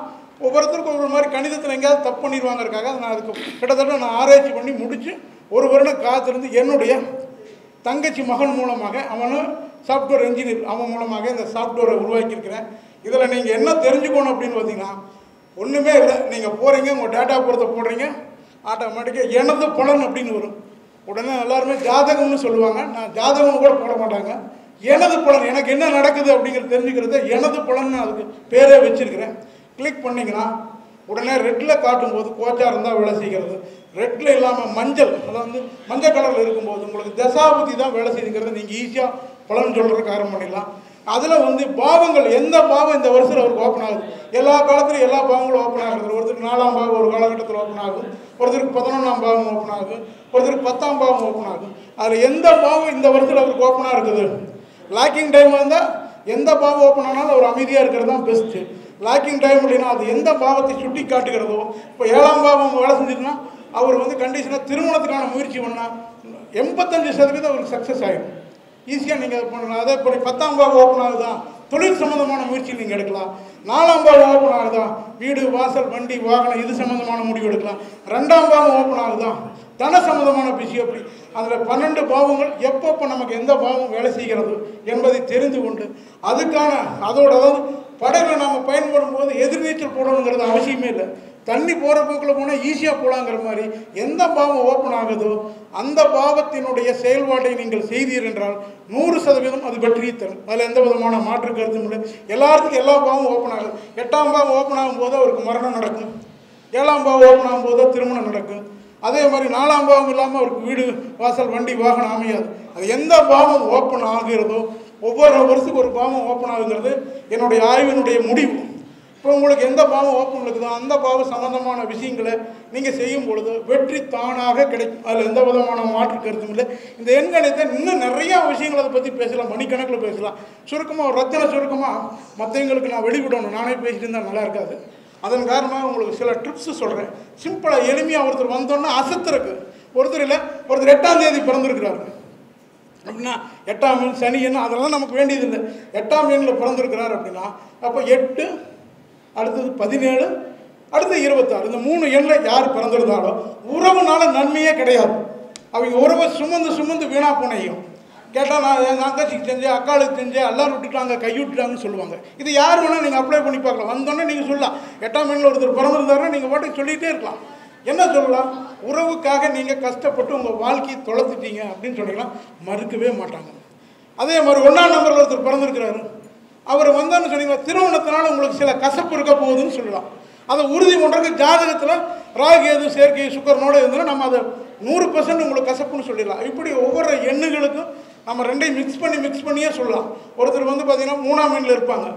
ஒவ்வொருத்தருக்கும் ஒவ்வொரு மாதிரி கணிதத்தில் எங்கேயாவது தப்பு பண்ணிடுவாங்கிறதுக்காக நான் அதுக்கு கிட்டத்தட்ட நான் ஆராய்ச்சி பண்ணி முடித்து ஒரு வருடம் காத்திருந்து என்னுடைய தங்கச்சி மகன் மூலமாக, அவனும் சாஃப்ட்வேர் இன்ஜினியர், அவன் மூலமாக இந்த சாஃப்ட்வேரை உருவாக்கியிருக்கிறேன். இதில் நீங்கள் என்ன தெரிஞ்சுக்கணும் அப்படின்னு பார்த்தீங்கன்னா ஒன்றுமே இல்லை. நீங்கள் போகிறீங்க, உங்கள் டேட்டா பொறுத்த போடுறீங்க, ஆட்டோமேட்டிக்காக எனது பலன் அப்படின்னு வரும். உடனே எல்லாருமே ஜாதகம்னு சொல்லுவாங்க. நான் ஜாதகம்னு கூட போட மாட்டாங்க. எனது பலன், எனக்கு என்ன நடக்குது அப்படிங்கிறது தெரிஞ்சுக்கிறது எனது பலன் அதுக்கு பேரே வச்சுருக்கிறேன். கிளிக் பண்ணிங்கன்னா உடனே ரெட்டில் காட்டும்போது கோச்சாரம் தான் வேலை செய்கிறது. ரெட்டில் இல்லாமல் மஞ்சள், அதாவது மஞ்சள் கலரில் இருக்கும்போது உங்களுக்கு தசாபுத்தி தான் வேலை செய்யுங்கிறத நீங்கள் ஈஸியாக பலன் சொல்கிறதுக்கு ஆரம்பம் பண்ணிடலாம். அதில் வந்து பாவங்கள், எந்த பாவம் இந்த வருஷத்தில் அவருக்கு ஓப்பன் ஆகுது, எல்லா காலத்துலையும் எல்லா பாவங்களும் ஓப்பன் ஆகுது. ஒருத்தருக்கு 4ஆம் பாவம் ஒரு காலகட்டத்தில் ஓப்பன் ஆகும், ஒருத்தருக்கு 11ஆம் பாவம் ஓப்பன் ஆகும், ஒருத்தருக்கு 10ஆம் பாவம் ஓப்பன் ஆகும். அதில் எந்த பாவம் இந்த வருஷத்தில் அவருக்கு ஓப்பனாக இருக்குது, லாக்கிங் டைம் வந்தால் எந்த பாவம் ஓப்பன் ஆனாலும் அவர் அமைதியாக இருக்கிறது தான் பெஸ்ட்டு. லாக்கிங் டைம் அப்படின்னா அது எந்த பாவத்தை சுட்டி காட்டுகிறதோ, இப்போ 7ஆம் பாவம் வேலை செஞ்சுட்டுனா அவர் வந்து கண்டிஷனாக திருமணத்துக்கான முயற்சி பண்ணால் 85% அவருக்கு சக்ஸஸ் ஆகிடும். ஈஸியாக நீங்கள் பண்ணலாம். அதே போல் 10ஆம் பாவம் ஓப்பன் ஆகுதா, தொழில் சம்மந்தமான முயற்சி நீங்கள் எடுக்கலாம். 4ஆம் பாவம் ஓப்பன் ஆகுதா, வீடு வாசல் வண்டி வாகனம் இது சம்மந்தமான முடிவு எடுக்கலாம். 2ஆம் பாவம் ஓப்பன் ஆகுதா, தன சம்மந்தமான விஷயம். அப்படி அதில் 12 பாவங்கள் எப்பப்போ நமக்கு எந்த பாவம் வேலை செய்கிறது என்பதை தெரிந்து கொண்டு அதுக்கான அதோட அதாவது படகுல நாம் பயன்படும் போது எதிர்நீச்சல் போடணுங்கிறது அவசியமே இல்லை. தண்ணி போகிற போக்கில் போனால் ஈஸியாக போகலாங்கிற மாதிரி எந்த பாவம் ஓப்பன் ஆகுதோ அந்த பாவத்தினுடைய செயல்பாட்டை நீங்கள் செய்தீர் என்றால் 100% அது வெற்றியை தரும். அதில் எந்த விதமான மாற்று கருத்தும் இல்லை. எல்லாத்துக்கும் எல்லா பாவமும் ஓப்பன் ஆகுது. 8ஆம் பாவம் ஓப்பன் ஆகும்போது அவருக்கு மரணம் நடக்கும், 7ஆம் பாவம் ஓப்பன் ஆகும்போது திருமணம் நடக்கும். அதே மாதிரி 4ஆம் பாவம் இல்லாமல் அவருக்கு வீடு வாசல் வண்டி வாகனம் அமையாது. அது எந்த பாவம் ஓப்பன் ஆகிறதோ ஒவ்வொரு வருஷத்துக்கு ஒரு பாவம் ஓப்பன் ஆகுங்கிறது என்னுடைய ஆய்வினுடைய முடிவு. இப்போ உங்களுக்கு எந்த பாவம் ஓப்பன் இருக்குதோ அந்த பாவம் சம்பந்தமான விஷயங்களை நீங்கள் செய்யும் பொழுது வெற்றி தானாக கிடைக்கும். அதில் எந்த விதமான மாற்று கருத்தும் இல்லை. இந்த எண்கணித்தை இன்னும் நிறையா விஷயங்களை அதை பற்றி பேசலாம், மணிக்கணக்கில் பேசலாம். சுருக்கமாக ஒரு ரத்தின சுருக்கமாக மற்றவங்களுக்கு நான் வெளிவிடணும், நானே பேசிட்டு இருந்தால் நல்லா இருக்காது. அதன் காரணமாக உங்களுக்கு சில ட்ரிப்ஸு சொல்கிறேன். சிம்பிளாக எளிமையாக ஒருத்தர் வந்தோன்னா அசத்துருக்கு. ஒருத்தர் இல்லை, ஒருத்தர் 8ஆம் தேதி பிறந்திருக்கிறாரு அப்படின்னா 8ஆம் எண் சனி எண் அதெல்லாம் நமக்கு வேண்டியதில்லை. 8ஆம் எண்ணில் பிறந்திருக்கிறார் அப்படின்னா அப்போ 8, அடுத்தது 17, அடுத்து 26, இந்த 3 எண்ணில் யார் பிறந்திருந்தாலும் உறவுனால நன்மையே கிடையாது. அவங்க உறவை சுமந்து வீணாக போனையும் கேட்டால் நான் என் அக்காச்சிக்கு செஞ்சேன், அக்காளுக்கு செஞ்சேன், எல்லாரும் விட்டுட்டாங்க, கைவிட்டுட்டாங்கன்னு சொல்லுவாங்க. இது யார் வேணால் நீங்கள் அப்ளை பண்ணி பார்க்கலாம். வந்தோடனே நீங்கள் சொல்லலாம், 8ஆம் எண்ணில் ஒருத்தர் பிறந்திருந்தாருன்னா நீங்கள் பாட்டுக்கு சொல்லிகிட்டே இருக்கலாம். என்ன சொல்லலாம், உறவுக்காக நீங்கள் கஷ்டப்பட்டு உங்கள் வாழ்க்கையை தொலைச்சிட்டீங்க அப்படின்னு சொன்னீங்கன்னா மறுக்கவே மாட்டாங்க. அதே மாதிரி 1ஆம் நம்பரில் ஒருத்தர் பிறந்திருக்கிறாரு, அவர் வந்தான்னு சொன்னீங்கன்னா திருமணத்தினால உங்களுக்கு சில கசப்பு இருக்க போகுதுன்னு சொல்லலாம். அதை உறுதி பண்ணுறதுக்கு ஜாதகத்தில் ராகு எது சேர்க்கை சுக்கரனோடு இருந்ததுன்னா நம்ம அதை 100% உங்களுக்கு கசப்புன்னு சொல்லிடலாம். இப்படி ஒவ்வொரு எண்ணுகளுக்கும் நம்ம ரெண்டையும் மிக்ஸ் பண்ணியே சொல்லலாம். ஒருத்தர் வந்து பார்த்திங்கன்னா 3ஆம் எண்ணில் இருப்பாங்க,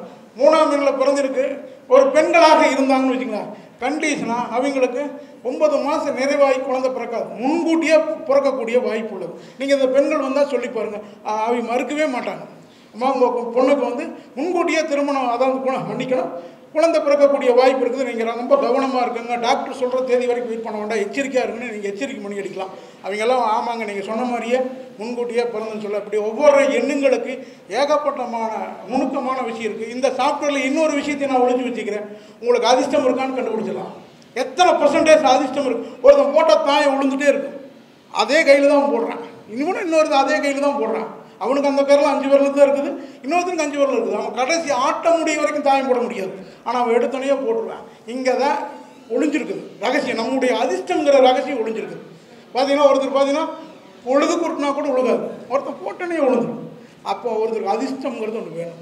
3ஆம் எண்ணில் பிறந்திருக்கு, ஒரு பெண்களாக இருந்தாங்கன்னு வச்சுங்களேன், கண்டிஷனாக அவங்களுக்கு 9 மாதம் நிறைவாகி குழந்தை பிறக்காது, முன்கூட்டியே பிறக்கக்கூடிய வாய்ப்பு உள்ளது. நீங்கள் இந்த பெண்கள் வந்தால் சொல்லி பாருங்கள், அவங்க மறுக்கவே மாட்டாங்க. அம்மா உங்கள் பொண்ணுக்கு வந்து முன்கூட்டியே திருமணம், அதாவது மன்னிக்கணும், குழந்தை பிறக்கக்கூடிய வாய்ப்பு இருக்குது, நீங்கள் ரொம்ப கவனமாக இருக்குங்க, டாக்டர் சொல்கிற தேதி வரைக்கும் வெயிட் பண்ண வேண்டாம், எச்சரிக்கையாக இருக்குன்னு நீங்கள் எச்சரிக்கை பண்ணி அடிக்கலாம். அவங்கெல்லாம் ஆமாங்க நீங்கள் சொன்ன மாதிரியே முன்கூட்டியே பிறந்துன்னு சொல்ல. அப்படி ஒவ்வொரு எண்ணுங்களுக்கு ஏகப்பட்டமான நுணுக்கமான விஷயம் இருக்குது. இந்த சாஃப்ட்வேரில் இன்னொரு விஷயத்தை நான் ஒழிச்சு வச்சுக்கிறேன். உங்களுக்கு அதிர்ஷ்டம் இருக்கான்னு கண்டுபிடிச்சிடலாம். எத்தனை % அதிர்ஷ்டம் இருக்குது. ஒருத்தன் போட்டால் தாயை விழுந்துகிட்டே இருக்கும், அதே கையில் தான் போடுறான், இன்னொருத்தன் அதே கையில் தான் போடுறான். அவனுக்கு அந்த பேரில் 5 விரல் தான் இருக்குது, இன்னொருத்தருக்கு 5 விரல் இருக்குது. அவன் கடைசி ஆட்ட முடிய வரைக்கும் தாயம் போட முடியாது, ஆனால் அவன் எடுத்தோடனே போட்டுருவான். இங்கே தான் ஒளிஞ்சிருக்குது ரகசியம், நம்முடைய அதிர்ஷ்டங்கிற ரகசியம் ஒளிஞ்சிருக்குது. பார்த்தீங்கன்னா ஒருத்தர் பார்த்தீங்கன்னா பொழுது கொடுத்தினா கூட ஒழுகாது, ஒருத்தர் போட்டோன்னே ஒழுந்துடும். அப்போ ஒருத்தருக்கு அதிர்ஷ்டங்கிறது ஒன்று வேணும்.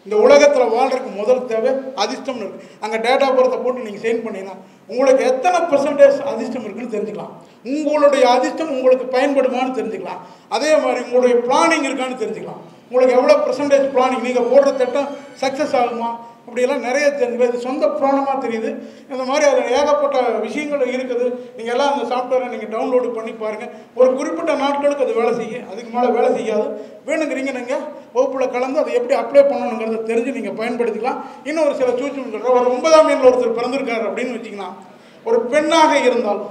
இந்த உலகத்தில் வாழ்றதுக்கு முதல் தேவை அதிர்ஷ்டம்னு இருக்குது. அங்கே டேட்டா பர்த்தை போட்டு நீங்கள் சென்ட் பண்ணிங்கன்னா உங்களுக்கு எத்தனை பெர்சன்டேஜ் அதிர்ஷ்டம் இருக்குன்னு தெரிஞ்சுக்கலாம். உங்களுடைய அதிர்ஷ்டம் உங்களுக்கு பயன்படுமான்னு தெரிஞ்சுக்கலாம். அதே மாதிரி உங்களுடைய பிளானிங் இருக்கான்னு தெரிஞ்சுக்கலாம். உங்களுக்கு எவ்வளோ பெர்சன்டேஜ் பிளானிங், நீங்கள் போடுற திட்டம் சக்ஸஸ் ஆகுமா, அப்படியெல்லாம் நிறைய தெரிஞ்சுக்கலாம். இது சொந்த பிராணமாக தெரியுது. இந்த மாதிரி அதில் ஏகப்பட்ட விஷயங்கள் இருக்குது. நீங்கள் எல்லாம் அந்த சாஃப்ட்வேரை நீங்கள் டவுன்லோடு பண்ணி பாருங்கள். ஒரு குறிப்பிட்ட நாட்களுக்கு அது வேலை செய்யும், அதுக்கு மேலே வேலை செய்யாது. வேணுங்கிறீங்க நீங்கள் வகுப்பில் கலந்து அதை எப்படி அப்ளை பண்ணணுங்கிறத தெரிஞ்சு நீங்கள் பயன்படுத்திக்கலாம். இன்னும் ஒரு சில சூழ்ச்சி ஒரு 9ஆம் எண்ணில் ஒருத்தர் பிறந்திருக்காரு அப்படின்னு வச்சிங்கன்னா, ஒரு பெண்ணாக இருந்தால்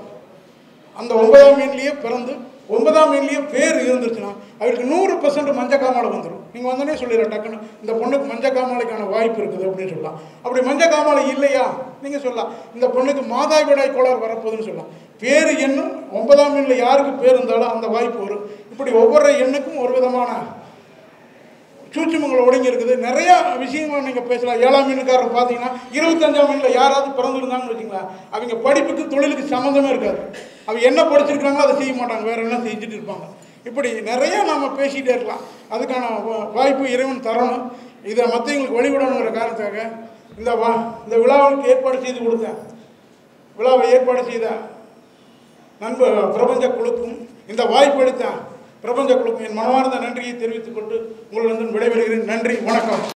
அந்த 9ஆம் எண்ணிலேயே பிறந்து 9ஆம் எண்ணிலேயே பேர் இருந்துருச்சுன்னா அவருக்கு 100% மஞ்சக்காமாலை வந்துடும். நீங்கள் வந்தோடனே சொல்லிடுற டக்குன்னு இந்த பொண்ணுக்கு மஞ்சக்காமாலைக்கான வாய்ப்பு இருக்குது அப்படின்னு சொல்லலாம். அப்படி மஞ்சக்காமாலை இல்லையா நீங்கள் சொல்லலாம் இந்த பொண்ணுக்கு மாதாவிடாய் கோளாறு வரப்போகுதுன்னு சொல்லலாம். பேர் எண்ணும் 9ஆம் எண்ணில் யாருக்கு பேர் இருந்தாலும் அந்த வாய்ப்பு வரும். இப்படி ஒவ்வொரு எண்ணுக்கும் ஒரு விதமான சூட்சுமங்கள் ஒடுங்கி இருக்குது. நிறையா விஷயங்கள் நீங்கள் பேசலாம். 7ஆம் எண்ணுக்காரர் பார்த்தீங்கன்னா 25ஆம் எண்ணில் யாராவது பிறந்திருந்தாங்கன்னு வச்சுங்களா, அவங்க படிப்புக்கு தொழிலுக்கு சம்மந்தமே இருக்காது. அவங்க என்ன படிச்சிருக்காங்களோ அதை செய்ய மாட்டாங்க, வேறு என்ன செஞ்சுட்டு இருப்பாங்க. இப்படி நிறையா நம்ம பேசிகிட்டே இருக்கலாம். அதுக்கான வாய்ப்பு இறைவன் தரணும். இதை மற்றவங்களுக்கு வழிவிடணுங்கிற காரணத்துக்காக இந்த விழாவுக்கு ஏற்பாடு செய்து கொடுத்தேன். விழாவை ஏற்பாடு செய்த நண்பர் பிரபஞ்ச குழுக்கும் இந்த வாய்ப்பு அளித்த பிரபஞ்ச குழுக்கும் என் மனமார்ந்த நன்றியை தெரிவித்துக் கொண்டு உங்களிடம் விடைபெறுகிறேன். நன்றி, வணக்கம்.